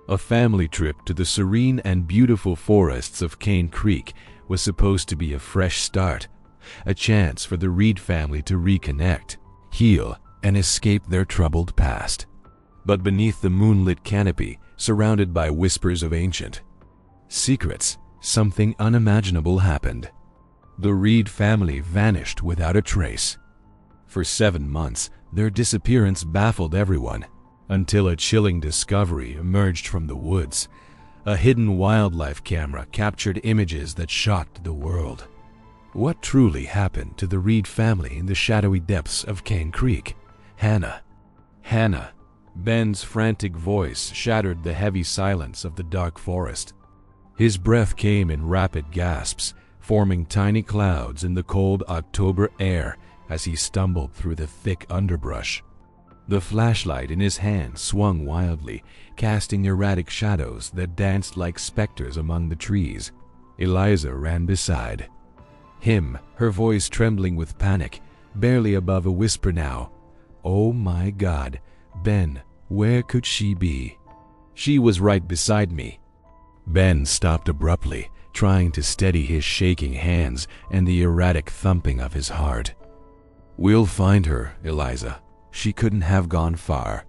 A family trip to the serene and beautiful forests of Cane Creek was supposed to be a fresh start, a chance for the Reed family to reconnect, heal, and escape their troubled past. But beneath the moonlit canopy, surrounded by whispers of ancient secrets, something unimaginable happened. The Reed family vanished without a trace. For 7 months, their disappearance baffled everyone, until a chilling discovery emerged from the woods. A hidden wildlife camera captured images that shocked the world. What truly happened to the Reed family in the shadowy depths of Cane Creek? Hannah. Hannah. Ben's frantic voice shattered the heavy silence of the dark forest. His breath came in rapid gasps, forming tiny clouds in the cold October air as he stumbled through the thick underbrush. The flashlight in his hand swung wildly, casting erratic shadows that danced like specters among the trees. Eliza ran beside him, her voice trembling with panic, barely above a whisper now. "Oh my God, Ben, where could she be?" "She was right beside me." Ben stopped abruptly, trying to steady his shaking hands and the erratic thumping of his heart. "We'll find her, Eliza. She couldn't have gone far."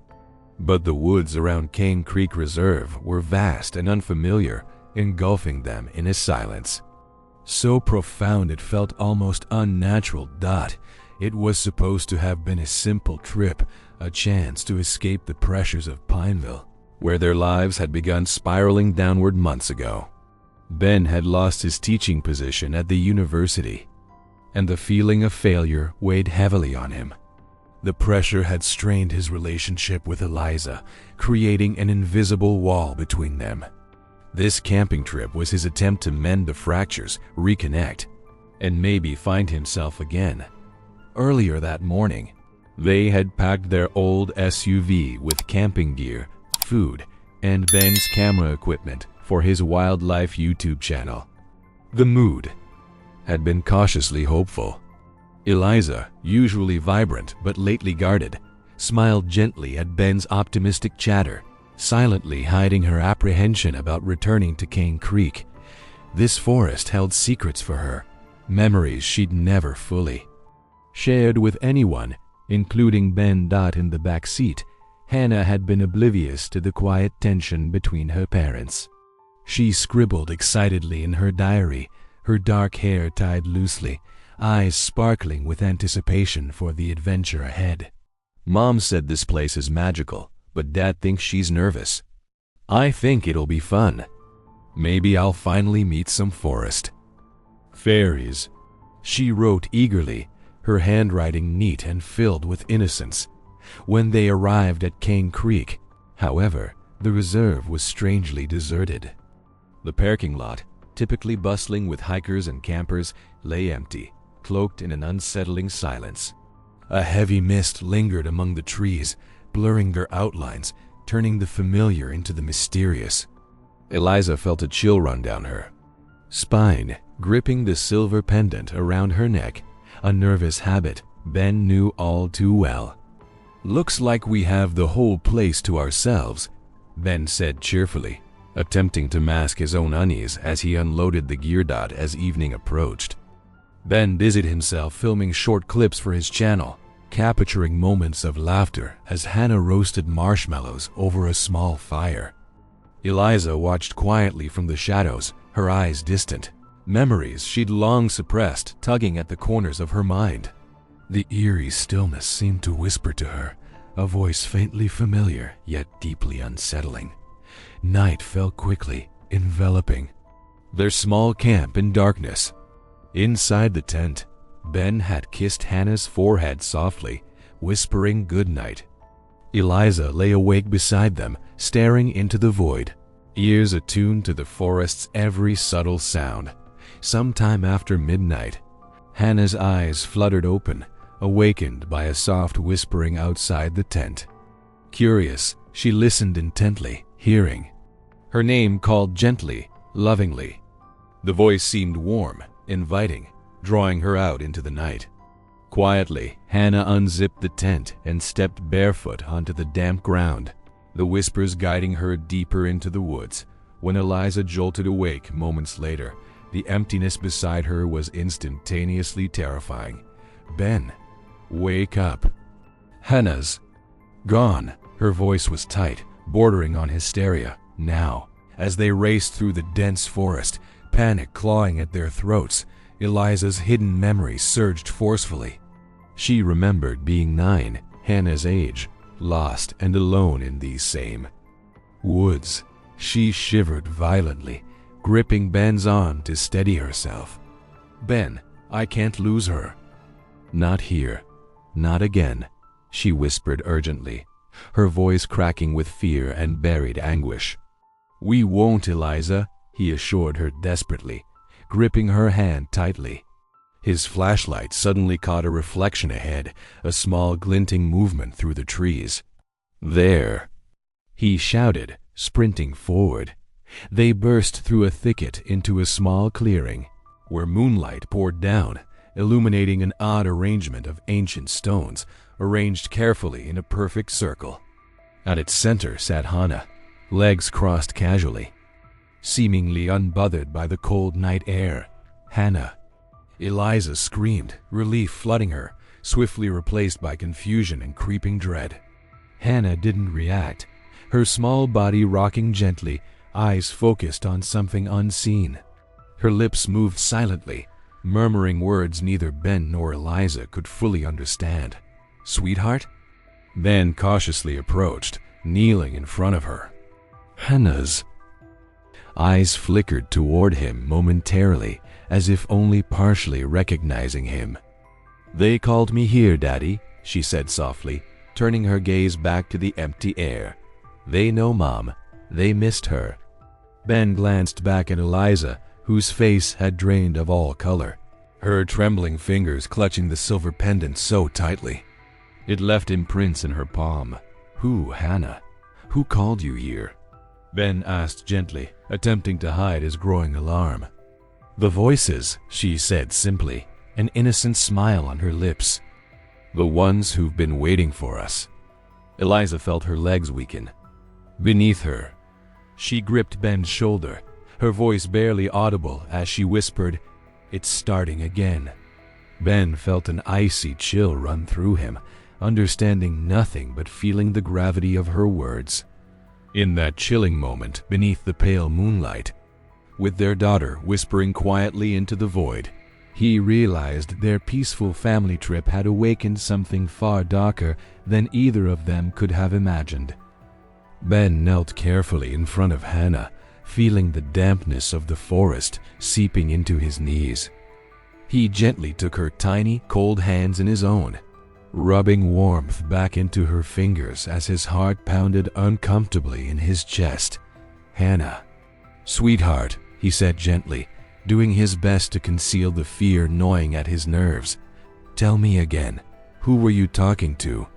But the woods around Cane Creek Reserve were vast and unfamiliar, engulfing them in a silence so profound it felt almost unnatural. It was supposed to have been a simple trip, a chance to escape the pressures of Pineville, where their lives had begun spiraling downward months ago. Ben had lost his teaching position at the university, and the feeling of failure weighed heavily on him. The pressure had strained his relationship with Eliza, creating an invisible wall between them. This camping trip was his attempt to mend the fractures, reconnect, and maybe find himself again. Earlier that morning, they had packed their old SUV with camping gear, food, and Ben's camera equipment for his wildlife YouTube channel. The mood had been cautiously hopeful. Eliza, usually vibrant but lately guarded, smiled gently at Ben's optimistic chatter, silently hiding her apprehension about returning to Cane Creek. This forest held secrets for her, memories she'd never fully shared with anyone, including Ben. In the back seat, Hannah had been oblivious to the quiet tension between her parents. She scribbled excitedly in her diary, her dark hair tied loosely, eyes sparkling with anticipation for the adventure ahead. "Mom said this place is magical, but Dad thinks she's nervous. I think it'll be fun. Maybe I'll finally meet some forest fairies," she wrote eagerly, her handwriting neat and filled with innocence. When they arrived at Cane Creek, however, the reserve was strangely deserted. The parking lot, typically bustling with hikers and campers, lay empty, cloaked in an unsettling silence. A heavy mist lingered among the trees, blurring their outlines, turning the familiar into the mysterious. Eliza felt a chill run down her spine, gripping the silver pendant around her neck, a nervous habit Ben knew all too well. "Looks like we have the whole place to ourselves," Ben said cheerfully, attempting to mask his own unease as he unloaded the gear. As evening approached, Ben busied himself filming short clips for his channel, capturing moments of laughter as Hannah roasted marshmallows over a small fire. Eliza watched quietly from the shadows, her eyes distant, memories she'd long suppressed tugging at the corners of her mind. The eerie stillness seemed to whisper to her, a voice faintly familiar yet deeply unsettling. Night fell quickly, enveloping their small camp in darkness. Inside the tent, Ben had kissed Hannah's forehead softly, whispering goodnight. Eliza lay awake beside them, staring into the void, ears attuned to the forest's every subtle sound. Sometime after midnight, Hannah's eyes fluttered open, awakened by a soft whispering outside the tent. Curious, she listened intently, hearing her name called gently, lovingly. The voice seemed warm, inviting, drawing her out into the night. Quietly, Hannah unzipped the tent and stepped barefoot onto the damp ground. the whispers guiding her deeper into the woods. When Eliza jolted awake moments later, the emptiness beside her was instantaneously terrifying. "Ben, wake up." "Hannah's gone." Her voice was tight, bordering on hysteria. Now, as they raced through the dense forest, panic clawing at their throats, Eliza's hidden memories surged forcefully. She remembered being 9, Hannah's age, lost and alone in these same woods. She shivered violently, gripping Ben's arm to steady herself. "Ben, I can't lose her." "Not here. Not again," she whispered urgently, her voice cracking with fear and buried anguish. "We won't, Eliza," he assured her desperately, gripping her hand tightly. His flashlight suddenly caught a reflection ahead, a small glinting movement through the trees. "There!" he shouted, sprinting forward. They burst through a thicket into a small clearing, where moonlight poured down, illuminating an odd arrangement of ancient stones, arranged carefully in a perfect circle. At its center sat Hannah, legs crossed casually, seemingly unbothered by the cold night air. "Hannah!" Eliza screamed, relief flooding her, swiftly replaced by confusion and creeping dread. Hannah didn't react, her small body rocking gently, eyes focused on something unseen. Her lips moved silently, murmuring words neither Ben nor Eliza could fully understand. "Sweetheart?" Ben cautiously approached, kneeling in front of her. "Hannah's." Eyes flickered toward him momentarily, as if only partially recognizing him. "They called me here, Daddy," she said softly, turning her gaze back to the empty air. "They know Mom. They missed her." Ben glanced back at Eliza, whose face had drained of all color, her trembling fingers clutching the silver pendant so tightly. It left imprints in her palm. "Who, Hannah? Who called you here?" Ben asked gently, attempting to hide his growing alarm. "The voices," she said simply, an innocent smile on her lips. "The ones who've been waiting for us." Eliza felt her legs weaken. Beneath her, she gripped Ben's shoulder, her voice barely audible as she whispered, "It's starting again." Ben felt an icy chill run through him, understanding nothing but feeling the gravity of her words. In that chilling moment beneath the pale moonlight, with their daughter whispering quietly into the void, he realized their peaceful family trip had awakened something far darker than either of them could have imagined. Ben knelt carefully in front of Hannah, feeling the dampness of the forest seeping into his knees. He gently took her tiny, cold hands in his own, rubbing warmth back into her fingers as his heart pounded uncomfortably in his chest. "Hannah." "Sweetheart," he said gently, doing his best to conceal the fear gnawing at his nerves. "Tell me again, who were you talking to?"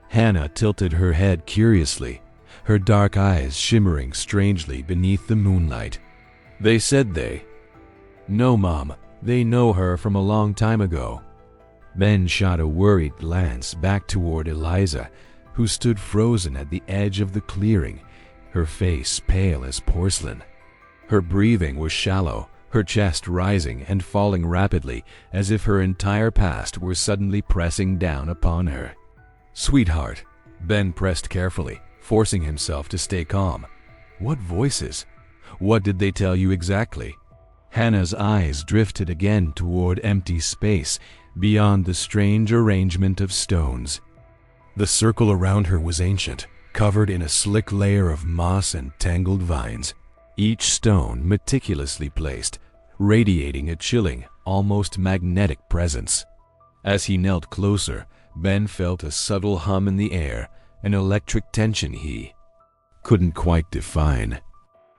Hannah tilted her head curiously, her dark eyes shimmering strangely beneath the moonlight. "They said they." "No, Mom. They know her from a long time ago." Ben shot a worried glance back toward Eliza, who stood frozen at the edge of the clearing, her face pale as porcelain. Her breathing was shallow, her chest rising and falling rapidly as if her entire past were suddenly pressing down upon her. "Sweetheart," Ben pressed carefully, forcing himself to stay calm. "What voices? What did they tell you exactly?" Hannah's eyes drifted again toward empty space beyond the strange arrangement of stones. The circle around her was ancient, covered in a slick layer of moss and tangled vines, each stone meticulously placed, radiating a chilling, almost magnetic presence. As he knelt closer, Ben felt a subtle hum in the air, an electric tension he couldn't quite define.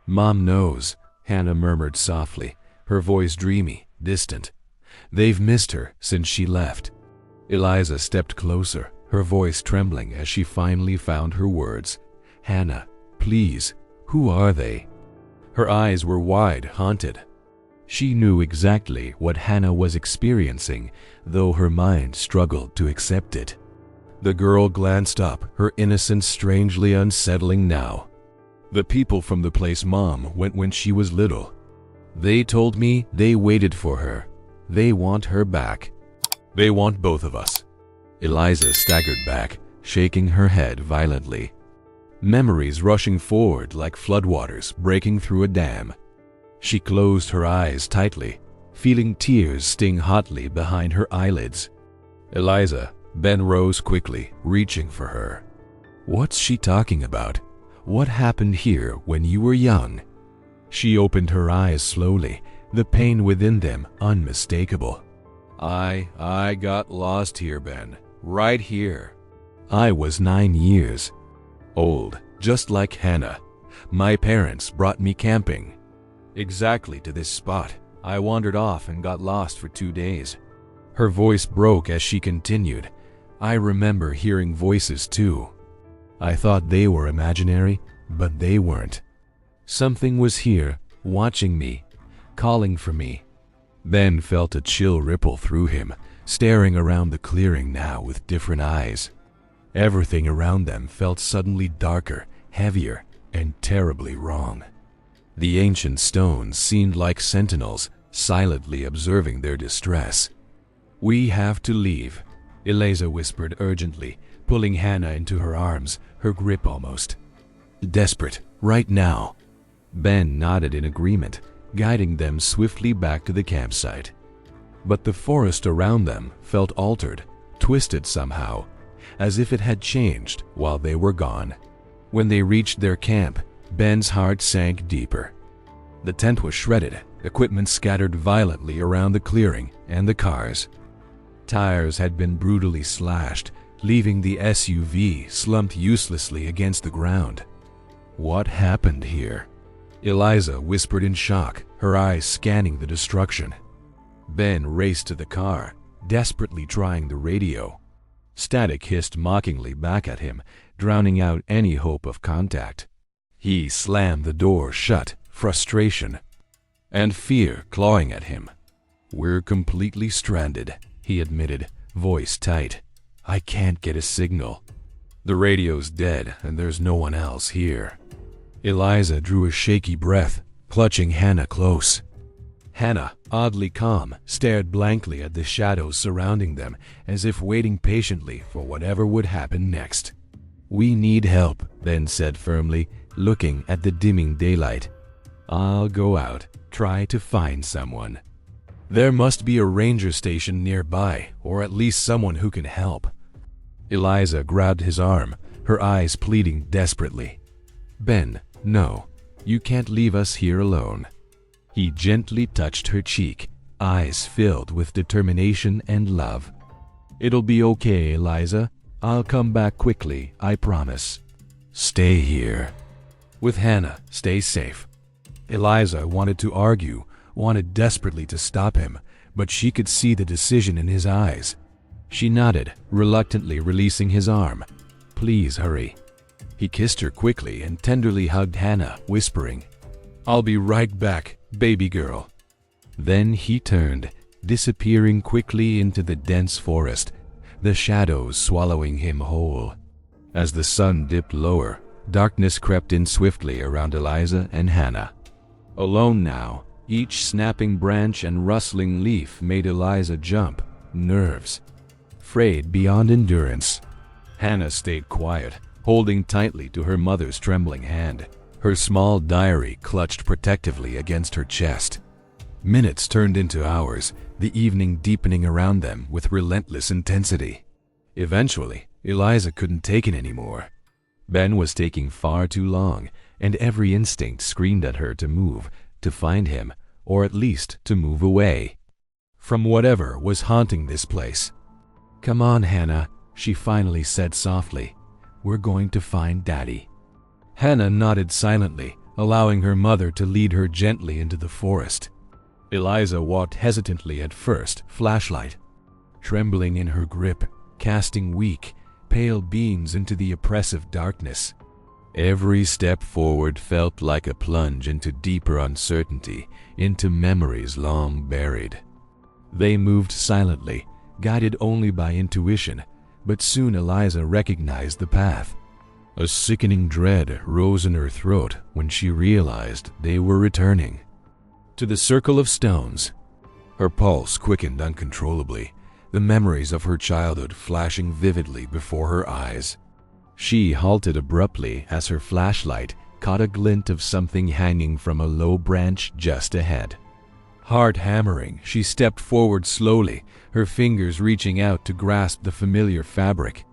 "Mom knows," Hannah murmured softly, her voice dreamy, distant. "They've missed her since she left." Eliza stepped closer, her voice trembling as she finally found her words. "Hannah, please, who are they?" Her eyes were wide, haunted. She knew exactly what Hannah was experiencing, though her mind struggled to accept it. The girl glanced up, her innocence strangely unsettling now. The people from the place Mom went when she was little. They told me they waited for her. They want her back. They want both of us. Eliza staggered back, shaking her head violently. Memories rushing forward like floodwaters breaking through a dam. She closed her eyes tightly, feeling tears sting hotly behind her eyelids. Eliza, Ben rose quickly, reaching for her. What's she talking about? What happened here when you were young? She opened her eyes slowly, the pain within them unmistakable. I got lost here, Ben. Right here. I was 9 years old, just like Hannah. My parents brought me camping. Exactly to this spot. I wandered off and got lost for 2 days. Her voice broke as she continued. I remember hearing voices too. I thought they were imaginary, but they weren't. Something was here, watching me, calling for me. Ben felt a chill ripple through him, staring around the clearing now with different eyes. Everything around them felt suddenly darker, heavier, and terribly wrong. The ancient stones seemed like sentinels, silently observing their distress. We have to leave, Eliza whispered urgently, pulling Hannah into her arms, her grip almost desperate, right now. Ben nodded in agreement, guiding them swiftly back to the campsite. But the forest around them felt altered, twisted somehow, as if it had changed while they were gone. When they reached their camp, Ben's heart sank deeper. The tent was shredded, equipment scattered violently around the clearing and the cars. Tires had been brutally slashed, leaving the SUV slumped uselessly against the ground. What happened here? Eliza whispered in shock, her eyes scanning the destruction. Ben raced to the car, desperately trying the radio. Static hissed mockingly back at him, drowning out any hope of contact. He slammed the door shut, frustration and fear clawing at him. We're completely stranded, he admitted, voice tight. I can't get a signal. The radio's dead and there's no one else here. Eliza drew a shaky breath, clutching Hannah close. Hannah, oddly calm, stared blankly at the shadows surrounding them as if waiting patiently for whatever would happen next. We need help, Ben said firmly, looking at the dimming daylight. I'll go out, try to find someone. There must be a ranger station nearby, or at least someone who can help. Eliza grabbed his arm, her eyes pleading desperately. Ben, no, you can't leave us here alone. He gently touched her cheek, eyes filled with determination and love. It'll be okay, Eliza. I'll come back quickly, I promise. Stay here. With Hannah, stay safe. Eliza wanted to argue, wanted desperately to stop him, but she could see the decision in his eyes. She nodded, reluctantly releasing his arm. Please hurry. He kissed her quickly and tenderly hugged Hannah, whispering, I'll be right back, baby girl. Then he turned, disappearing quickly into the dense forest, the shadows swallowing him whole. As the sun dipped lower, darkness crept in swiftly around Eliza and Hannah. Alone now, each snapping branch and rustling leaf made Eliza jump, nerves frayed beyond endurance. Hannah stayed quiet, holding tightly to her mother's trembling hand, her small diary clutched protectively against her chest. Minutes turned into hours, the evening deepening around them with relentless intensity. Eventually, Eliza couldn't take it anymore. Ben was taking far too long, and every instinct screamed at her to move, to find him, or at least to move away from whatever was haunting this place. Come on, Hannah, she finally said softly. We're going to find Daddy. Hannah nodded silently, allowing her mother to lead her gently into the forest. Eliza walked hesitantly at first, flashlight trembling in her grip, casting weak, pale beams into the oppressive darkness. Every step forward felt like a plunge into deeper uncertainty, into memories long buried. They moved silently, guided only by intuition, but soon Eliza recognized the path. A sickening dread rose in her throat when she realized they were returning to the circle of stones. Her pulse quickened uncontrollably, the memories of her childhood flashing vividly before her eyes. She halted abruptly as her flashlight caught a glint of something hanging from a low branch just ahead. Heart hammering, she stepped forward slowly, her fingers reaching out to grasp the familiar fabric.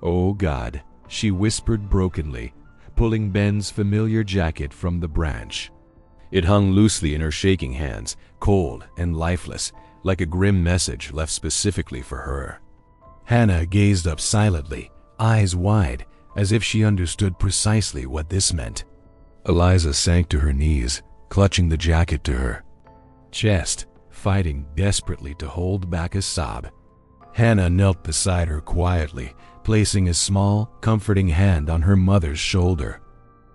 "Oh God," she whispered brokenly, pulling Ben's familiar jacket from the branch. It hung loosely in her shaking hands, cold and lifeless, like a grim message left specifically for her. Hannah gazed up silently, eyes wide, as if she understood precisely what this meant. Eliza sank to her knees, clutching the jacket to her chest, fighting desperately to hold back a sob. Hannah knelt beside her quietly, placing a small, comforting hand on her mother's shoulder.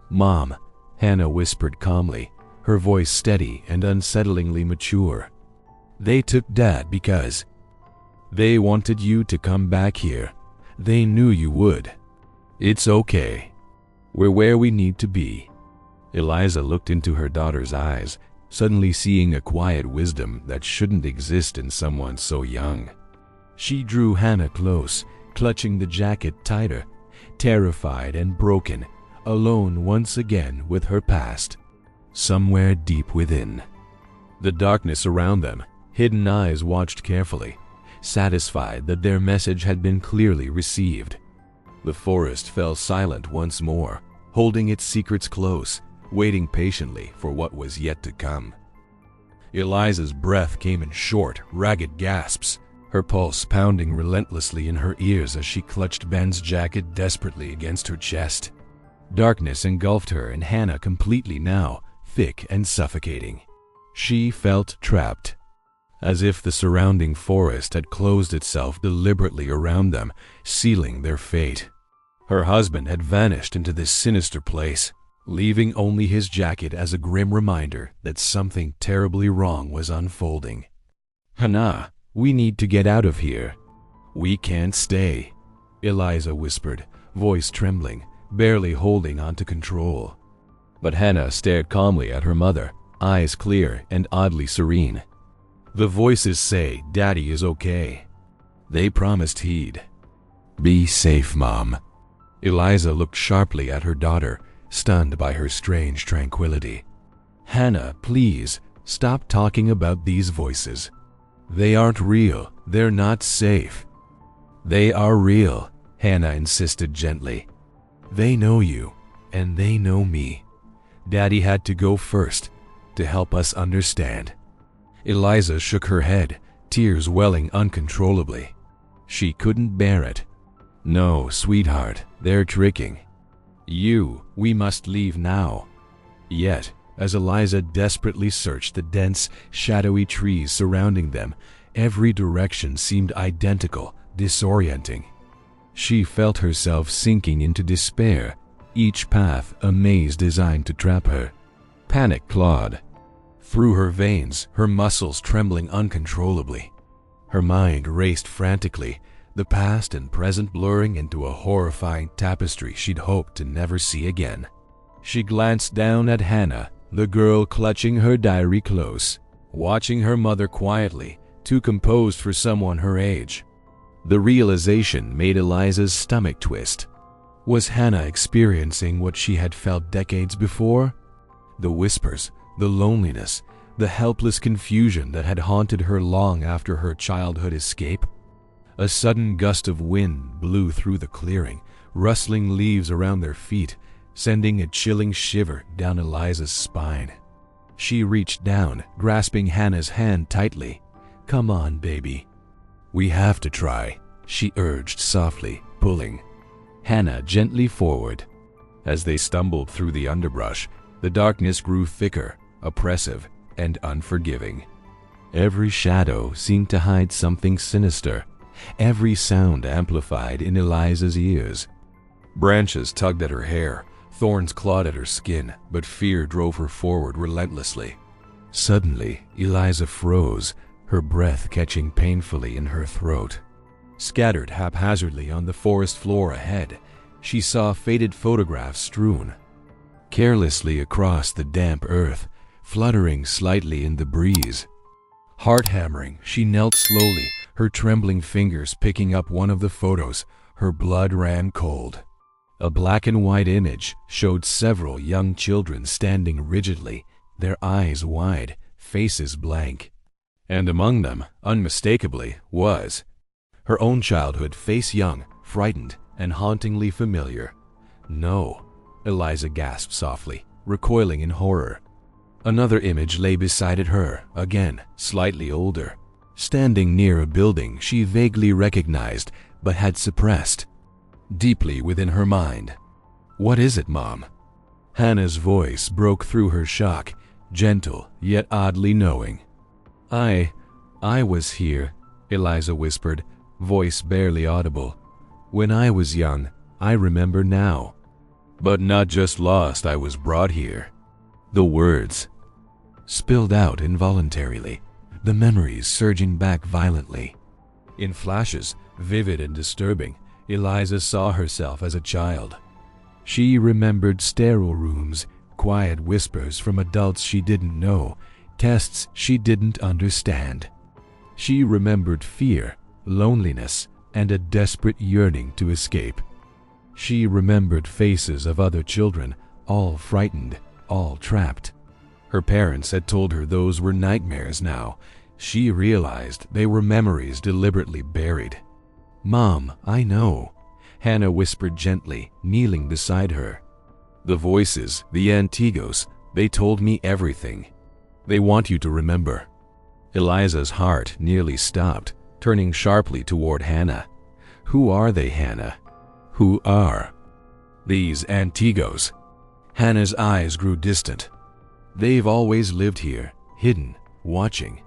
"Mom," Hannah whispered calmly, her voice steady and unsettlingly mature. "They took Dad because they wanted you to come back here. They knew you would. It's okay. We're where we need to be." Eliza looked into her daughter's eyes, suddenly seeing a quiet wisdom that shouldn't exist in someone so young. She drew Hannah close, clutching the jacket tighter, terrified and broken, alone once again with her past. Somewhere deep within the darkness around them, hidden eyes watched carefully, satisfied that their message had been clearly received. The forest fell silent once more, holding its secrets close, waiting patiently for what was yet to come. Eliza's breath came in short, ragged gasps, her pulse pounding relentlessly in her ears as she clutched Ben's jacket desperately against her chest. Darkness engulfed her and Hannah completely now, thick and suffocating. She felt trapped, as if the surrounding forest had closed itself deliberately around them, sealing their fate. Her husband had vanished into this sinister place, leaving only his jacket as a grim reminder that something terribly wrong was unfolding. "Hannah, we need to get out of here. We can't stay," Eliza whispered, voice trembling, barely holding on to control. But Hannah stared calmly at her mother, eyes clear and oddly serene. "The voices say Daddy is okay. They promised he'd be safe, Mom." Eliza looked sharply at her daughter, stunned by her strange tranquility. "Hannah, please, stop talking about these voices. They aren't real. They're not safe." "They are real," Hannah insisted gently. "They know you, and they know me. Daddy had to go first, to help us understand." Eliza shook her head, tears welling uncontrollably. She couldn't bear it. "No, sweetheart, they're tricking you. We must leave now." Yet, as Eliza desperately searched the dense, shadowy trees surrounding them, every direction seemed identical, disorienting. She felt herself sinking into despair, each path a maze designed to trap her. Panic clawed through her veins, her muscles trembling uncontrollably. Her mind raced frantically, the past and present blurring into a horrifying tapestry she'd hoped to never see again. She glanced down at Hannah, the girl clutching her diary close, watching her mother quietly, too composed for someone her age. The realization made Eliza's stomach twist. Was Hannah experiencing what she had felt decades before? The whispers, the loneliness, the helpless confusion that had haunted her long after her childhood escape? A sudden gust of wind blew through the clearing, rustling leaves around their feet, sending a chilling shiver down Eliza's spine. She reached down, grasping Hannah's hand tightly. "Come on, baby. We have to try," she urged softly, pulling Hannah gently forward. As they stumbled through the underbrush, the darkness grew thicker, oppressive, and unforgiving. Every shadow seemed to hide something sinister, every sound amplified in Eliza's ears. Branches tugged at her hair, thorns clawed at her skin, but fear drove her forward relentlessly. Suddenly, Eliza froze, her breath catching painfully in her throat. Scattered haphazardly on the forest floor ahead, she saw faded photographs strewn carelessly across the damp earth, fluttering slightly in the breeze. Heart hammering, she knelt slowly, her trembling fingers picking up one of the photos. Her blood ran cold. A black and white image showed several young children standing rigidly, their eyes wide, faces blank. And among them, unmistakably, was her own childhood, face young, frightened, and hauntingly familiar. "No," Eliza gasped softly, recoiling in horror. Another image lay beside her, again, slightly older, standing near a building she vaguely recognized but had suppressed deeply within her mind. "What is it, Mom?" Hannah's voice broke through her shock, gentle yet oddly knowing. I was here," Eliza whispered, voice barely audible. "When I was young, I remember now. But not just lost, I was brought here." The words spilled out involuntarily, the memories surging back violently. In flashes, vivid and disturbing, Eliza saw herself as a child. She remembered sterile rooms, quiet whispers from adults she didn't know, tests she didn't understand. She remembered fear, loneliness, and a desperate yearning to escape. She remembered faces of other children, all frightened, all trapped. Her parents had told her those were nightmares now. She realized they were memories deliberately buried. "Mom, I know," Hannah whispered gently, kneeling beside her. "The voices, the Antigos, they told me everything. They want you to remember." Eliza's heart nearly stopped, turning sharply toward Hannah. "Who are they, Hannah? Who are these Antigos?" Hannah's eyes grew distant. "They've always lived here, hidden, watching.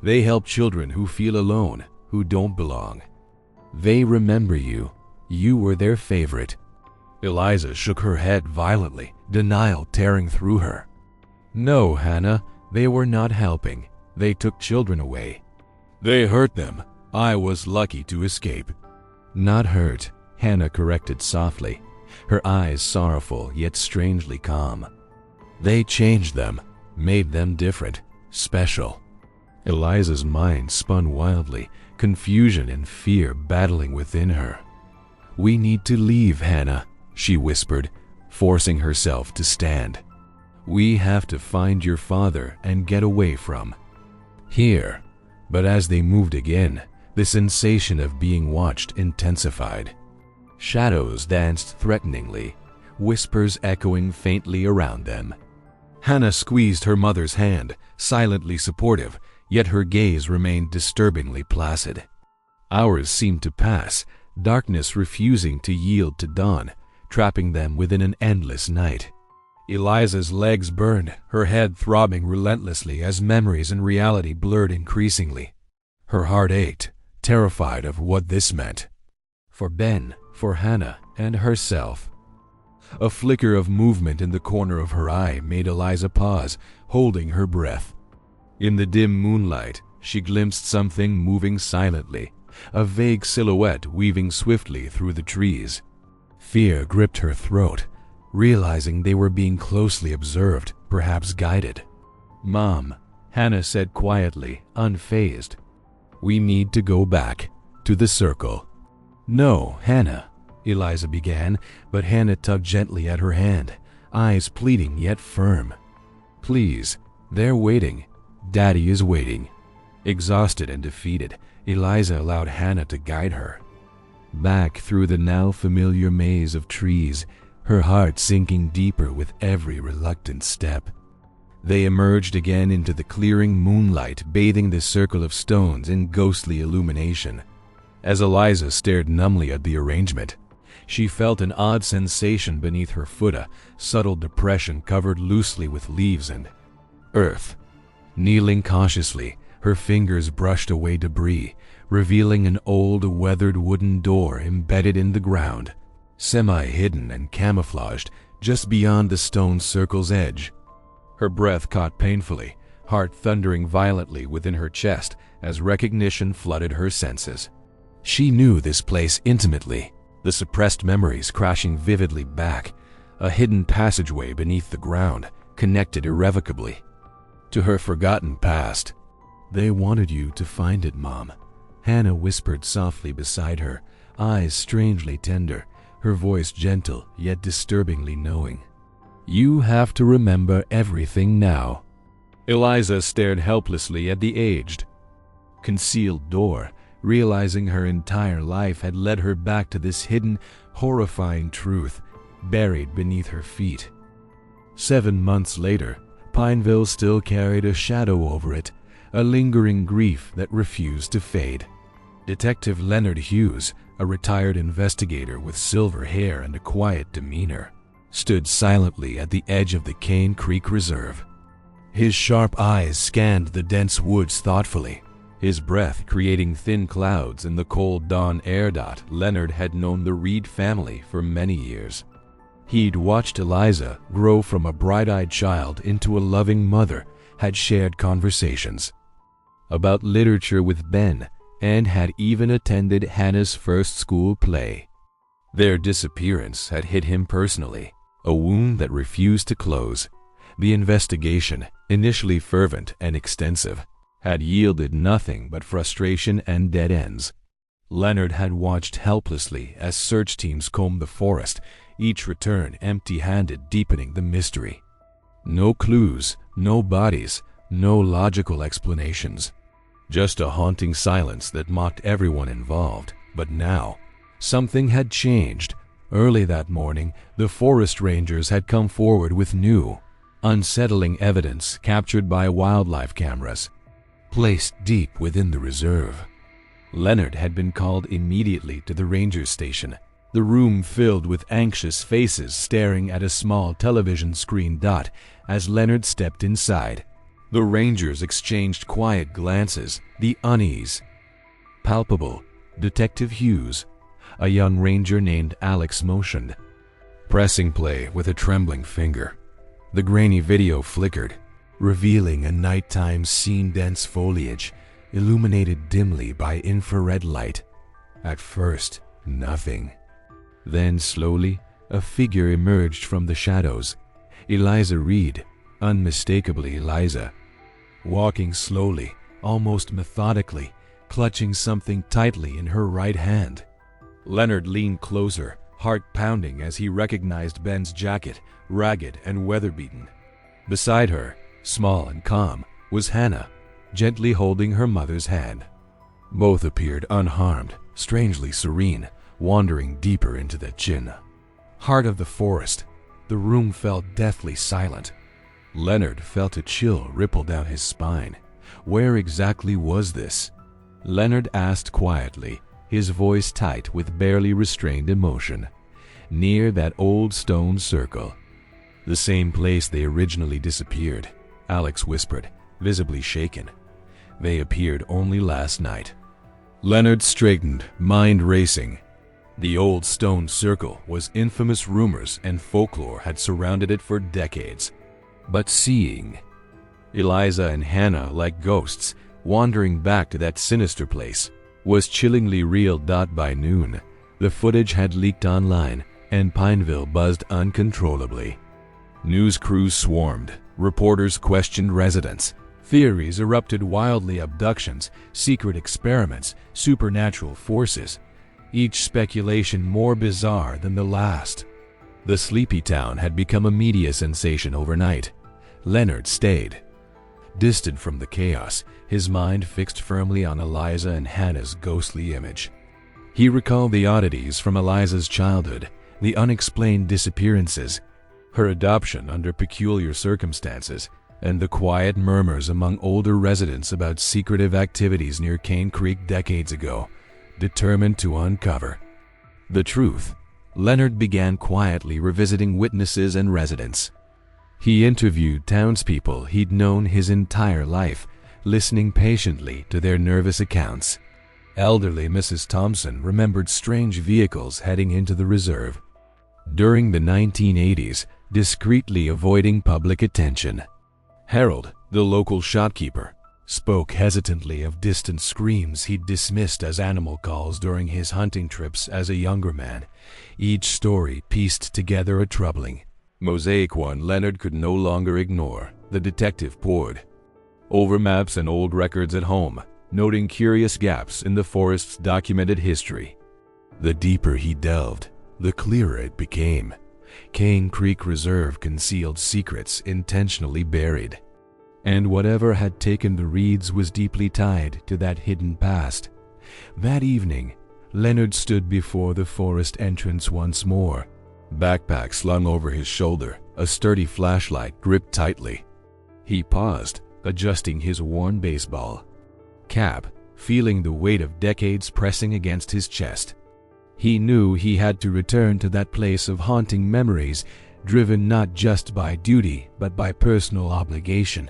They help children who feel alone, who don't belong. They remember you. You were their favorite." Eliza shook her head violently, denial tearing through her. "No, Hannah, they were not helping. They took children away. They hurt them. I was lucky to escape." "Not hurt," Hannah corrected softly, her eyes sorrowful yet strangely calm. "They changed them, made them different, special." Eliza's mind spun wildly, confusion and fear battling within her. "We need to leave, Hannah," she whispered, forcing herself to stand. "We have to find your father and get away from here." But as they moved again, the sensation of being watched intensified. Shadows danced threateningly, whispers echoing faintly around them. Hannah squeezed her mother's hand, silently supportive, yet her gaze remained disturbingly placid. Hours seemed to pass, darkness refusing to yield to dawn, trapping them within an endless night. Eliza's legs burned, her head throbbing relentlessly as memories and reality blurred increasingly. Her heart ached, terrified of what this meant. For Ben, for Hannah, and herself. A flicker of movement in the corner of her eye made Eliza pause, holding her breath. In the dim moonlight, she glimpsed something moving silently, a vague silhouette weaving swiftly through the trees. Fear gripped her throat, realizing they were being closely observed, perhaps guided. "Mom," Hannah said quietly, unfazed. "We need to go back, to the circle." "No, Hannah," Eliza began, but Hannah tugged gently at her hand, eyes pleading yet firm. "Please, they're waiting. Daddy is waiting." Exhausted and defeated, Eliza allowed Hannah to guide her. Back through the now familiar maze of trees, her heart sinking deeper with every reluctant step. They emerged again into the clearing moonlight, bathing the circle of stones in ghostly illumination. As Eliza stared numbly at the arrangement, she felt an odd sensation beneath her foot, a subtle depression covered loosely with leaves and earth. Kneeling cautiously, her fingers brushed away debris, revealing an old, weathered wooden door embedded in the ground, semi-hidden and camouflaged just beyond the stone circle's edge. Her breath caught painfully, heart thundering violently within her chest as recognition flooded her senses. She knew this place intimately, the suppressed memories crashing vividly back, a hidden passageway beneath the ground, connected irrevocably to her forgotten past. "They wanted you to find it, Mom," Hannah whispered softly beside her, eyes strangely tender, her voice gentle yet disturbingly knowing. "You have to remember everything now." Eliza stared helplessly at the aged, concealed door, realizing her entire life had led her back to this hidden, horrifying truth buried beneath her feet. 7 months later, Pineville still carried a shadow over it, a lingering grief that refused to fade. Detective Leonard Hughes, a retired investigator with silver hair and a quiet demeanor, stood silently at the edge of the Cane Creek Reserve. His sharp eyes scanned the dense woods thoughtfully, his breath creating thin clouds in the cold dawn air. Leonard had known the Reed family for many years. He'd watched Eliza grow from a bright-eyed child into a loving mother, had shared conversations about literature with Ben, and had even attended Hannah's first school play. Their disappearance had hit him personally, a wound that refused to close. The investigation, initially fervent and extensive, had yielded nothing but frustration and dead ends. Leonard had watched helplessly as search teams combed the forest, each return empty-handed, deepening the mystery. No clues, no bodies, no logical explanations. Just a haunting silence that mocked everyone involved. But now, something had changed. Early that morning, the forest rangers had come forward with new, unsettling evidence captured by wildlife cameras, placed deep within the reserve. Leonard had been called immediately to the ranger station, the room filled with anxious faces staring at a small television screen. As Leonard stepped inside, the rangers exchanged quiet glances, the unease palpable. Detective Hughes, a young ranger named Alex, motioned, pressing play with a trembling finger. The grainy video flickered, revealing a nighttime scene, dense foliage, illuminated dimly by infrared light. At first, nothing. Then slowly, a figure emerged from the shadows. Eliza Reed, unmistakably Eliza, walking slowly, almost methodically, clutching something tightly in her right hand. Leonard leaned closer, heart pounding as he recognized Ben's jacket, ragged and weather-beaten. Beside her, small and calm, was Hannah, gently holding her mother's hand. Both appeared unharmed, strangely serene, wandering deeper into the chin. Heart of the forest, the room felt deathly silent. Leonard felt a chill ripple down his spine. Where exactly was this? Leonard asked quietly, his voice tight with barely restrained emotion. Near that old stone circle. "The same place they originally disappeared," Alex whispered, visibly shaken. "They appeared only last night." Leonard straightened, mind racing. The old stone circle was infamous. Rumors and folklore had surrounded it for decades. But seeing Eliza and Hannah like ghosts wandering back to that sinister place was chillingly real. By noon, the footage had leaked online, and Pineville buzzed uncontrollably. News crews swarmed, reporters questioned residents, theories erupted wildly: abductions, secret experiments, supernatural forces, each speculation more bizarre than the last. The sleepy town had become a media sensation overnight. Leonard stayed, distant from the chaos, his mind fixed firmly on Eliza and Hannah's ghostly image. He recalled the oddities from Eliza's childhood, the unexplained disappearances, her adoption under peculiar circumstances, and the quiet murmurs among older residents about secretive activities near Cane Creek decades ago. Determined to uncover the truth, Leonard began quietly revisiting witnesses and residents. He interviewed townspeople he'd known his entire life, listening patiently to their nervous accounts. Elderly Mrs. Thompson remembered strange vehicles heading into the reserve during the 1980s, discreetly avoiding public attention. Harold, the local shopkeeper, spoke hesitantly of distant screams he'd dismissed as animal calls during his hunting trips as a younger man. Each story pieced together a troubling mosaic one Leonard could no longer ignore. The detective pored over maps and old records at home, noting curious gaps in the forest's documented history. The deeper he delved, the clearer it became. Cane Creek Reserve concealed secrets intentionally buried, and whatever had taken the reeds was deeply tied to that hidden past. That evening, Leonard stood before the forest entrance once more, backpack slung over his shoulder, a sturdy flashlight gripped tightly. He paused, adjusting his worn baseball cap, feeling the weight of decades pressing against his chest. He knew he had to return to that place of haunting memories, driven not just by duty but by personal obligation.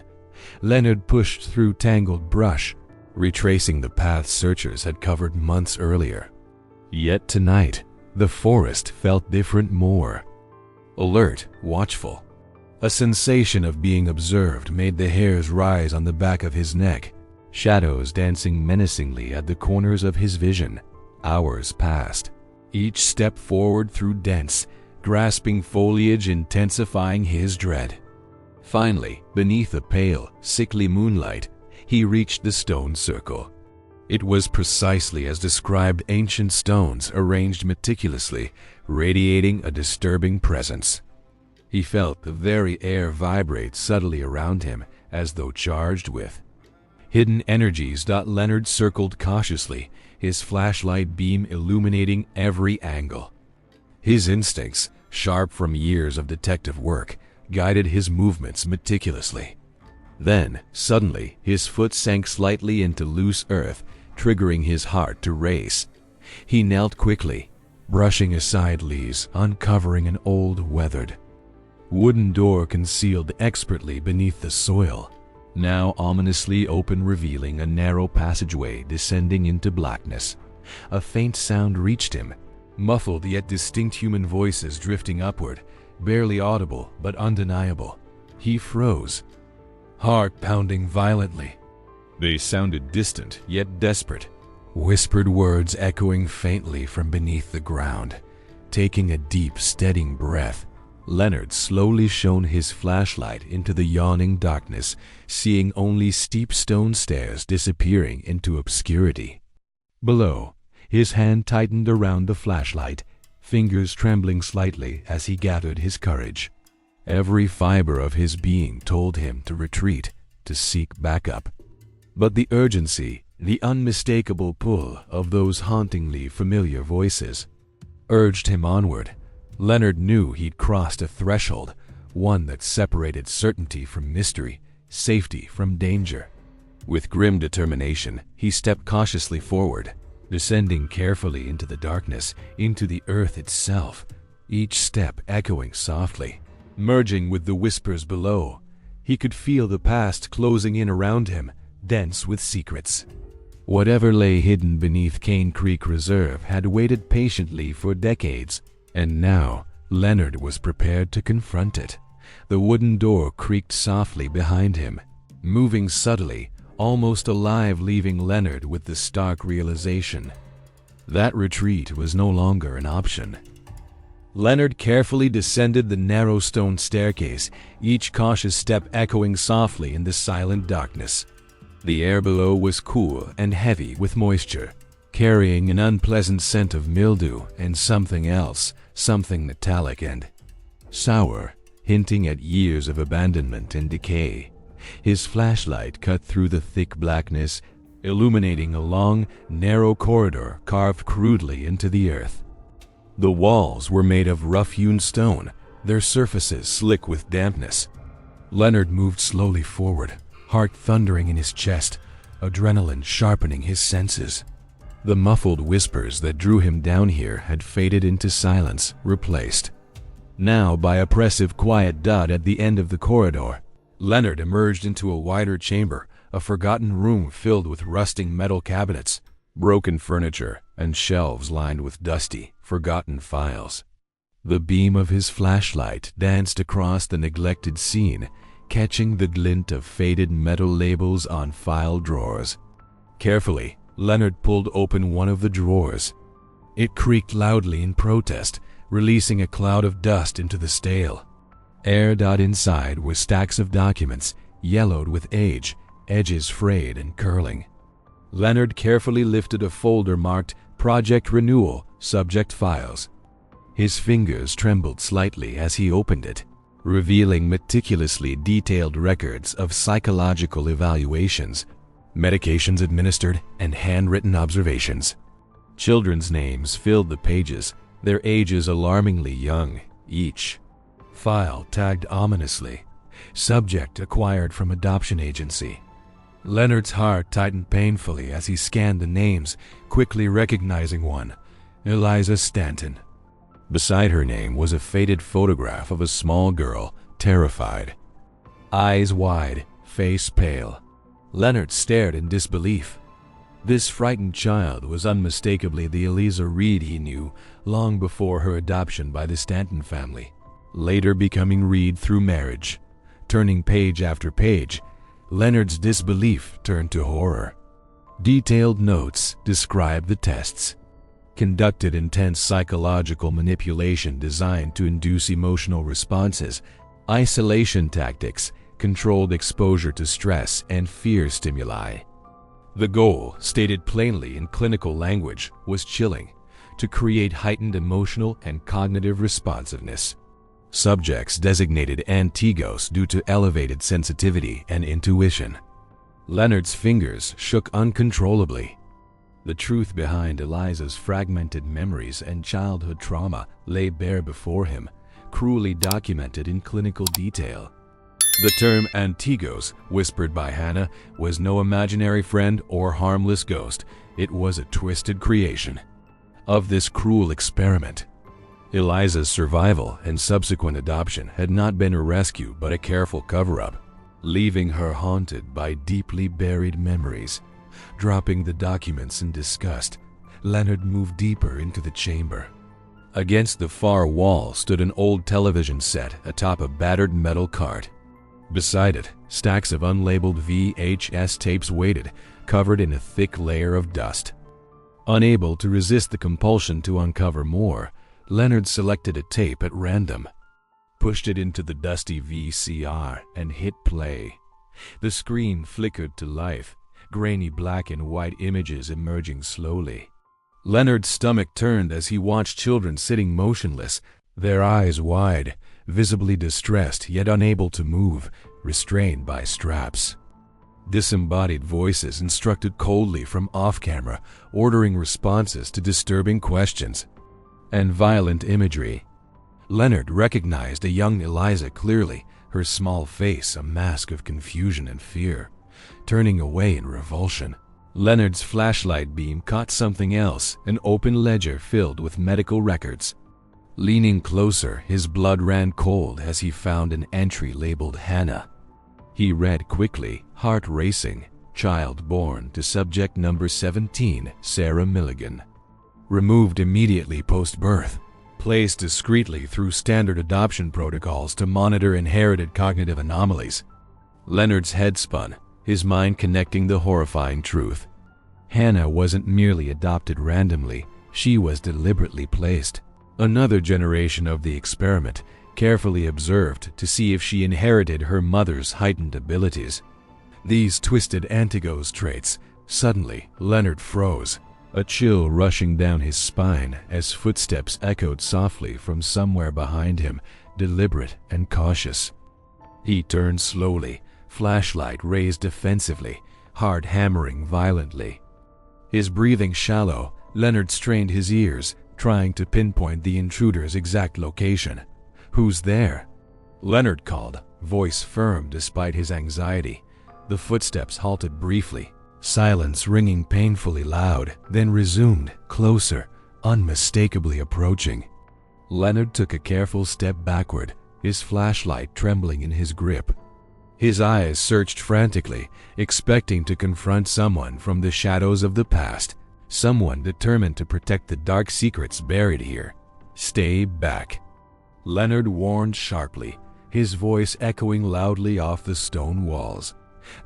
Leonard pushed through tangled brush, retracing the path searchers had covered months earlier. Yet tonight, the forest felt different, more alert, watchful. A sensation of being observed made the hairs rise on the back of his neck, shadows dancing menacingly at the corners of his vision. Hours passed, each step forward through dense, grasping foliage intensifying his dread. Finally, beneath a pale, sickly moonlight, he reached the stone circle. It was precisely as described, ancient stones arranged meticulously, radiating a disturbing presence. He felt the very air vibrate subtly around him, as though charged with hidden energies. Leonard circled cautiously, his flashlight beam illuminating every angle. His instincts, sharp from years of detective work, guided his movements meticulously. Then, suddenly, his foot sank slightly into loose earth, triggering his heart to race. He knelt quickly, brushing aside leaves, uncovering an old, weathered wooden door concealed expertly beneath the soil, now ominously open, revealing a narrow passageway descending into blackness. A faint sound reached him, muffled yet distinct, human voices drifting upward, barely audible but undeniable. He froze, heart pounding violently. They sounded distant yet desperate, whispered words echoing faintly from beneath the ground. Taking a deep, steadying breath, Leonard slowly shone his flashlight into the yawning darkness, seeing only steep stone stairs disappearing into obscurity. Below, his hand tightened around the flashlight, fingers trembling slightly as he gathered his courage. Every fiber of his being told him to retreat, to seek backup. But the urgency, the unmistakable pull of those hauntingly familiar voices, urged him onward. Leonard knew he'd crossed a threshold, one that separated certainty from mystery, safety from danger. With grim determination, he stepped cautiously forward, descending carefully into the darkness, into the earth itself, each step echoing softly, merging with the whispers below. He could feel the past closing in around him, dense with secrets. Whatever lay hidden beneath Cane Creek Reserve had waited patiently for decades, and now Leonard was prepared to confront it. The wooden door creaked softly behind him, moving subtly, almost alive, leaving Leonard with the stark realization that retreat was no longer an option. Leonard carefully descended the narrow stone staircase, each cautious step echoing softly in the silent darkness. The air below was cool and heavy with moisture, carrying an unpleasant scent of mildew and something else, something metallic and sour, hinting at years of abandonment and decay. His flashlight cut through the thick blackness, illuminating a long, narrow corridor carved crudely into the earth. The walls were made of rough-hewn stone, their surfaces slick with dampness. Leonard moved slowly forward, heart thundering in his chest, adrenaline sharpening his senses. The muffled whispers that drew him down here had faded into silence, replaced now by oppressive quiet. At the end of the corridor, Leonard emerged into a wider chamber, a forgotten room filled with rusting metal cabinets, broken furniture, and shelves lined with dusty, forgotten files. The beam of his flashlight danced across the neglected scene, catching the glint of faded metal labels on file drawers. Carefully, Leonard pulled open one of the drawers. It creaked loudly in protest, releasing a cloud of dust into the stale air. Inside were stacks of documents, yellowed with age, edges frayed and curling. Leonard carefully lifted a folder marked Project Renewal, Subject Files. His fingers trembled slightly as he opened it, revealing meticulously detailed records of psychological evaluations, medications administered, and handwritten observations. Children's names filled the pages, their ages alarmingly young, each file tagged ominously, subject acquired from adoption agency. Leonard's heart tightened painfully as he scanned the names, quickly recognizing one, Eliza Stanton. Beside her name was a faded photograph of a small girl, terrified. Eyes wide, face pale. Leonard stared in disbelief. This frightened child was unmistakably the Eliza Reed he knew long before her adoption by the Stanton family, later becoming Reed through marriage. Turning page after page, Leonard's disbelief turned to horror. Detailed notes described the tests. Conducted intense psychological manipulation designed to induce emotional responses, isolation tactics, controlled exposure to stress and fear stimuli. The goal, stated plainly in clinical language, was chilling, to create heightened emotional and cognitive responsiveness. Subjects designated Antigos due to elevated sensitivity and intuition. Leonard's fingers shook uncontrollably. The truth behind Eliza's fragmented memories and childhood trauma lay bare before him, cruelly documented in clinical detail. The term Antigos, whispered by Hannah, was no imaginary friend or harmless ghost. It was a twisted creation of this cruel experiment. Eliza's survival and subsequent adoption had not been a rescue but a careful cover-up, leaving her haunted by deeply buried memories. Dropping the documents in disgust, Leonard moved deeper into the chamber. Against the far wall stood an old television set atop a battered metal cart. Beside it, stacks of unlabeled VHS tapes waited, covered in a thick layer of dust. Unable to resist the compulsion to uncover more, Leonard selected a tape at random, pushed it into the dusty VCR, and hit play. The screen flickered to life, grainy black and white images emerging slowly. Leonard's stomach turned as he watched children sitting motionless, their eyes wide, visibly distressed yet unable to move, restrained by straps. Disembodied voices instructed coldly from off-camera, ordering responses to disturbing questions. And violent imagery. Leonard recognized a young Eliza clearly, her small face a mask of confusion and fear. Turning away in revulsion, Leonard's flashlight beam caught something else, an open ledger filled with medical records. Leaning closer, his blood ran cold as he found an entry labeled Hannah. He read quickly, heart racing, child born to subject number 17, Sarah Milligan. Removed immediately post-birth, placed discreetly through standard adoption protocols to monitor inherited cognitive anomalies. Leonard's head spun, his mind connecting the horrifying truth. Hannah wasn't merely adopted randomly, she was deliberately placed. Another generation of the experiment, carefully observed to see if she inherited her mother's heightened abilities. These twisted Antigos traits. Suddenly, Leonard froze, a chill rushing down his spine as footsteps echoed softly from somewhere behind him, deliberate and cautious. He turned slowly, flashlight raised defensively, heart hammering violently. His breathing shallow, Leonard strained his ears, trying to pinpoint the intruder's exact location. "Who's there?" Leonard called, voice firm despite his anxiety. The footsteps halted briefly, silence ringing painfully loud, then resumed, closer, unmistakably approaching. Leonard took a careful step backward, his flashlight trembling in his grip. His eyes searched frantically, expecting to confront someone from the shadows of the past, someone determined to protect the dark secrets buried here. "Stay back," Leonard warned sharply, his voice echoing loudly off the stone walls.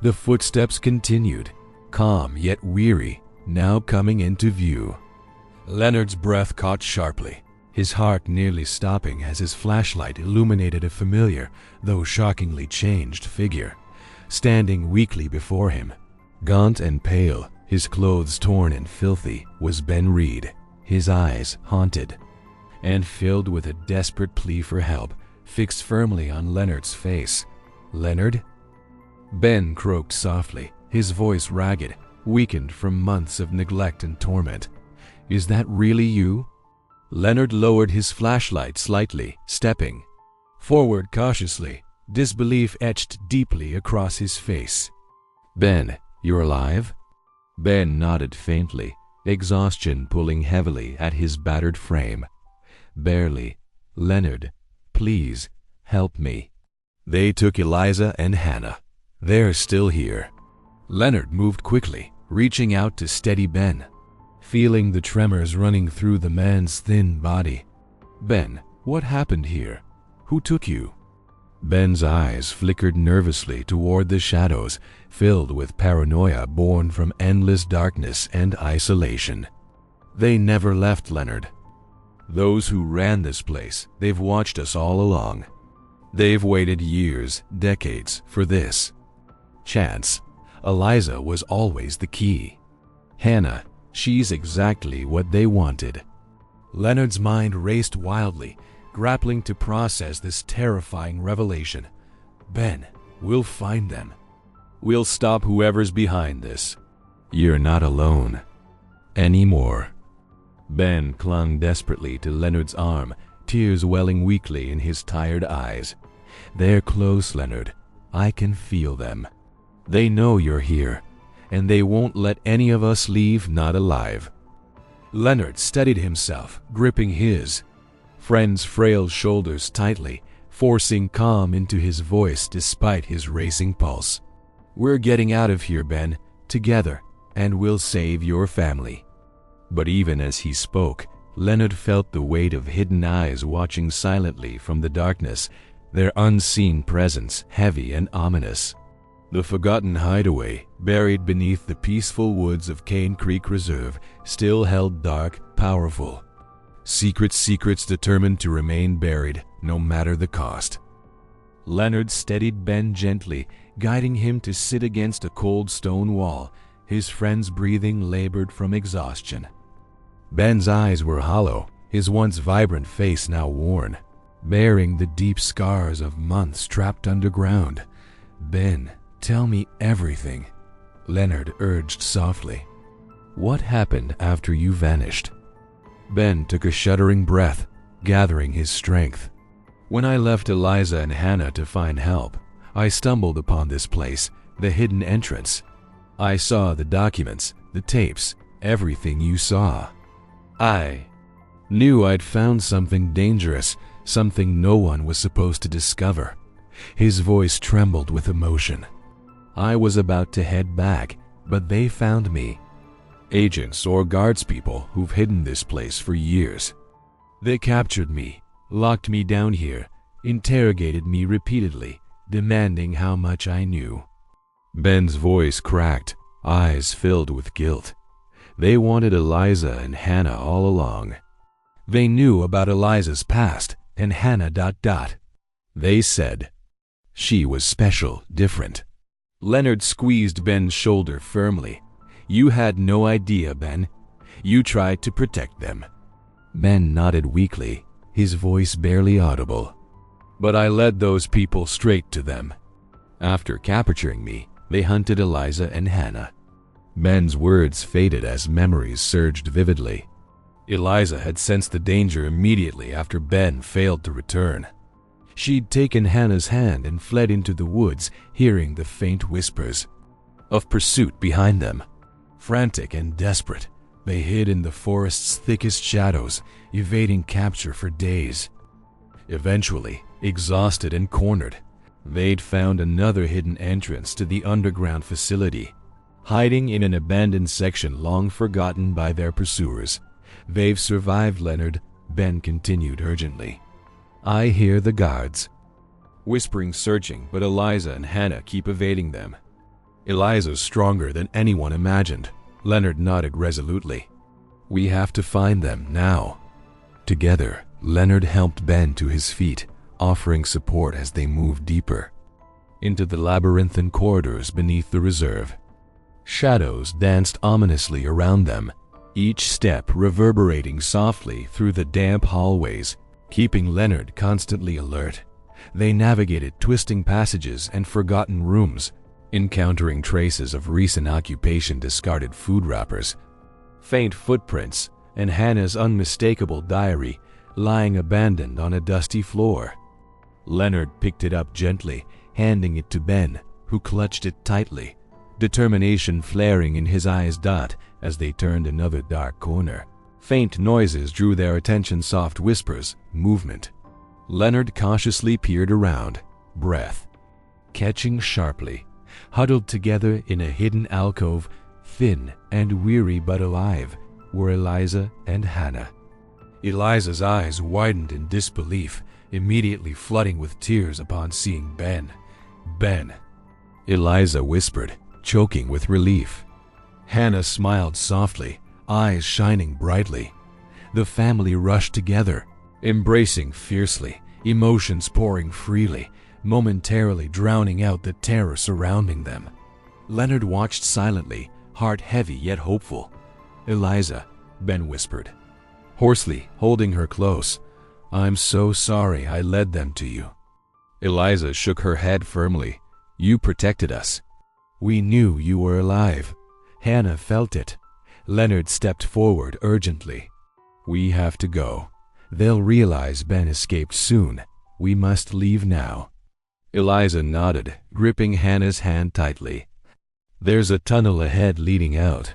The footsteps continued, calm yet weary, now coming into view. Leonard's breath caught sharply, his heart nearly stopping as his flashlight illuminated a familiar, though shockingly changed figure, standing weakly before him. Gaunt and pale, his clothes torn and filthy, was Ben Reed, his eyes haunted and filled with a desperate plea for help, fixed firmly on Leonard's face. "Leonard?" Ben croaked softly, his voice ragged, weakened from months of neglect and torment. "Is that really you?" Leonard lowered his flashlight slightly, stepping forward cautiously, disbelief etched deeply across his face. "Ben, you're alive?" Ben nodded faintly, exhaustion pulling heavily at his battered frame. "Barely. Leonard, please, help me." "They took Eliza and Hannah. They're still here." Leonard moved quickly, reaching out to steady Ben, feeling the tremors running through the man's thin body. "Ben, what happened here? Who took you?" Ben's eyes flickered nervously toward the shadows, filled with paranoia born from endless darkness and isolation. "They never left, Leonard. Those who ran this place, they've watched us all along. They've waited years, decades, for this chance. Eliza was always the key. Hannah, she's exactly what they wanted." Leonard's mind raced wildly, grappling to process this terrifying revelation. "Ben, we'll find them. We'll stop whoever's behind this. You're not alone anymore." Ben clung desperately to Leonard's arm, tears welling weakly in his tired eyes. "They're close, Leonard. I can feel them. They know you're here, and they won't let any of us leave not alive." Leonard steadied himself, gripping his friend's frail shoulders tightly, forcing calm into his voice despite his racing pulse. "We're getting out of here, Ben, together, and we'll save your family." But even as he spoke, Leonard felt the weight of hidden eyes watching silently from the darkness, their unseen presence heavy and ominous. The forgotten hideaway, buried beneath the peaceful woods of Cane Creek Reserve, still held dark, powerful secrets determined to remain buried, no matter the cost. Leonard steadied Ben gently, guiding him to sit against a cold stone wall, his friend's breathing labored from exhaustion. Ben's eyes were hollow, his once vibrant face now worn, bearing the deep scars of months trapped underground. "Ben, tell me everything," Leonard urged softly. "What happened after you vanished?" Ben took a shuddering breath, gathering his strength. "When I left Eliza and Hannah to find help, I stumbled upon this place, the hidden entrance. I saw the documents, the tapes, everything you saw. I knew I'd found something dangerous, something no one was supposed to discover." His voice trembled with emotion. "I was about to head back, but they found me. Agents or guardspeople who've hidden this place for years. They captured me, locked me down here, interrogated me repeatedly, demanding how much I knew." Ben's voice cracked, eyes filled with guilt. They wanted Eliza and Hannah all along. They knew about Eliza's past and Hannah ... They said she was special, different. Leonard squeezed Ben's shoulder firmly. "You had no idea, Ben. You tried to protect them." Ben nodded weakly, his voice barely audible. "But I led those people straight to them. After capturing me, they hunted Eliza and Hannah." Ben's words faded as memories surged vividly. Eliza had sensed the danger immediately after Ben failed to return. She'd taken Hannah's hand and fled into the woods, hearing the faint whispers of pursuit behind them. Frantic and desperate, they hid in the forest's thickest shadows, evading capture for days. Eventually, exhausted and cornered, they'd found another hidden entrance to the underground facility. Hiding in an abandoned section long forgotten by their pursuers. "They've survived, Leonard," Ben continued urgently. "I hear the guards whispering, searching, but Eliza and Hannah keep evading them. Eliza's stronger than anyone imagined. Leonard nodded resolutely. We have to find them now. Together, Leonard helped Ben to his feet, offering support as they moved deeper into the labyrinthine corridors beneath the reserve. Shadows danced ominously around them, each step reverberating softly through the damp hallways, keeping Leonard constantly alert. They navigated twisting passages and forgotten rooms, encountering traces of recent occupation, discarded food wrappers, faint footprints, and Hannah's unmistakable diary lying abandoned on a dusty floor. Leonard picked it up gently, handing it to Ben, who clutched it tightly, determination flaring in his eyes. As they turned another dark corner, faint noises drew their attention, soft whispers, movement. Leonard cautiously peered around, breath catching sharply. Huddled together in a hidden alcove, thin and weary but alive, were Eliza and Hannah. Eliza's eyes widened in disbelief, immediately flooding with tears upon seeing Ben. Ben, Eliza whispered, choking with relief. Hannah smiled softly, eyes shining brightly. The family rushed together, embracing fiercely, emotions pouring freely, momentarily drowning out the terror surrounding them. Leonard watched silently, heart heavy yet hopeful. Eliza, Ben whispered, hoarsely, holding her close. I'm so sorry I led them to you. Eliza shook her head firmly. You protected us. We knew you were alive. Hannah felt it. Leonard stepped forward urgently. We have to go. They'll realize Ben escaped soon. We must leave now. Eliza nodded, gripping Hannah's hand tightly. There's a tunnel ahead leading out.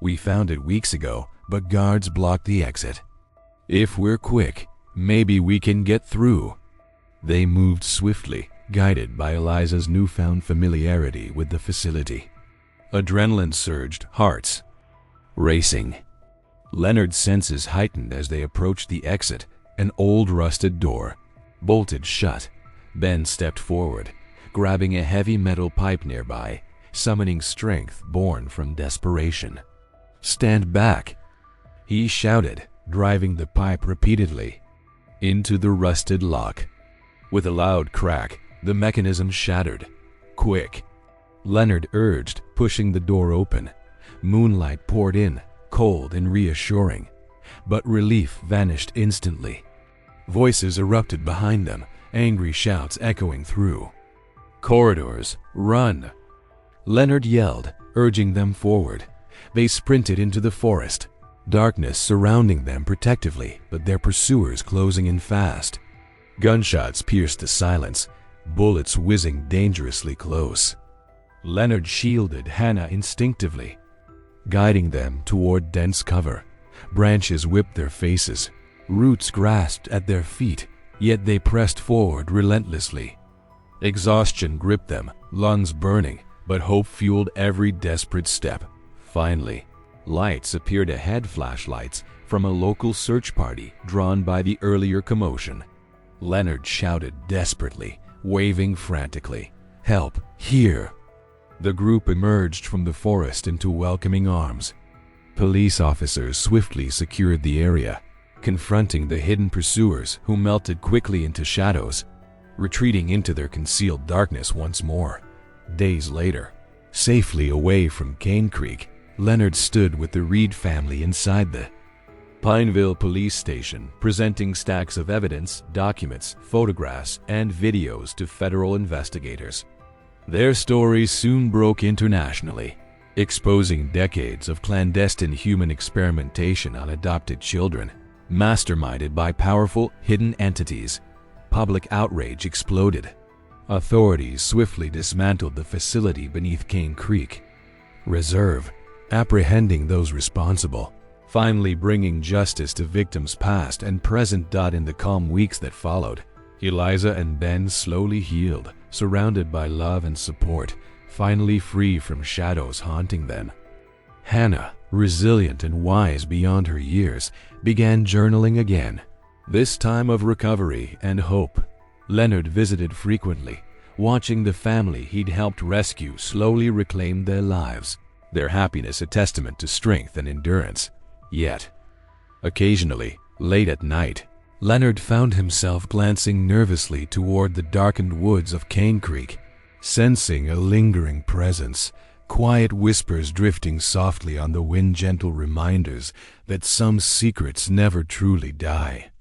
We found it weeks ago, but guards blocked the exit. If we're quick, maybe we can get through. They moved swiftly, guided by Eliza's newfound familiarity with the facility. Adrenaline surged, hearts racing. Leonard's senses heightened as they approached the exit, an old rusted door, bolted shut. Ben stepped forward, grabbing a heavy metal pipe nearby, summoning strength born from desperation. Stand back, he shouted, driving the pipe repeatedly into the rusted lock. With a loud crack, the mechanism shattered. Quick, Leonard urged, pushing the door open. Moonlight poured in, cold and reassuring, but relief vanished instantly. Voices erupted behind them, angry shouts echoing through corridors. Run! Leonard yelled, urging them forward. They sprinted into the forest, darkness surrounding them protectively, but their pursuers closing in fast. Gunshots pierced the silence, bullets whizzing dangerously close. Leonard shielded Hannah instinctively, guiding them toward dense cover. Branches whipped their faces, roots grasped at their feet, yet they pressed forward relentlessly. Exhaustion gripped them, lungs burning, but hope fueled every desperate step. Finally, lights appeared ahead, flashlights from a local search party drawn by the earlier commotion. Leonard shouted desperately, waving frantically, "Help, here!" The group emerged from the forest into welcoming arms. Police officers swiftly secured the area, confronting the hidden pursuers who melted quickly into shadows, retreating into their concealed darkness once more. Days later, safely away from Cane Creek, Leonard stood with the Reed family inside the Pineville police station, presenting stacks of evidence, documents, photographs, and videos to federal investigators. Their stories soon broke internationally, exposing decades of clandestine human experimentation on adopted children, masterminded by powerful, hidden entities. Public outrage exploded. Authorities swiftly dismantled the facility beneath Cane Creek Reserve, apprehending those responsible, finally bringing justice to victims past and present. In the calm weeks that followed, Eliza and Ben slowly healed, surrounded by love and support, finally free from shadows haunting them. Hannah, resilient and wise beyond her years, began journaling again, this time of recovery and hope. Leonard visited frequently, watching the family he'd helped rescue slowly reclaim their lives, their happiness a testament to strength and endurance. Yet, occasionally, late at night, Leonard found himself glancing nervously toward the darkened woods of Cane Creek, sensing a lingering presence, quiet whispers drifting softly on the wind, gentle reminders that some secrets never truly die.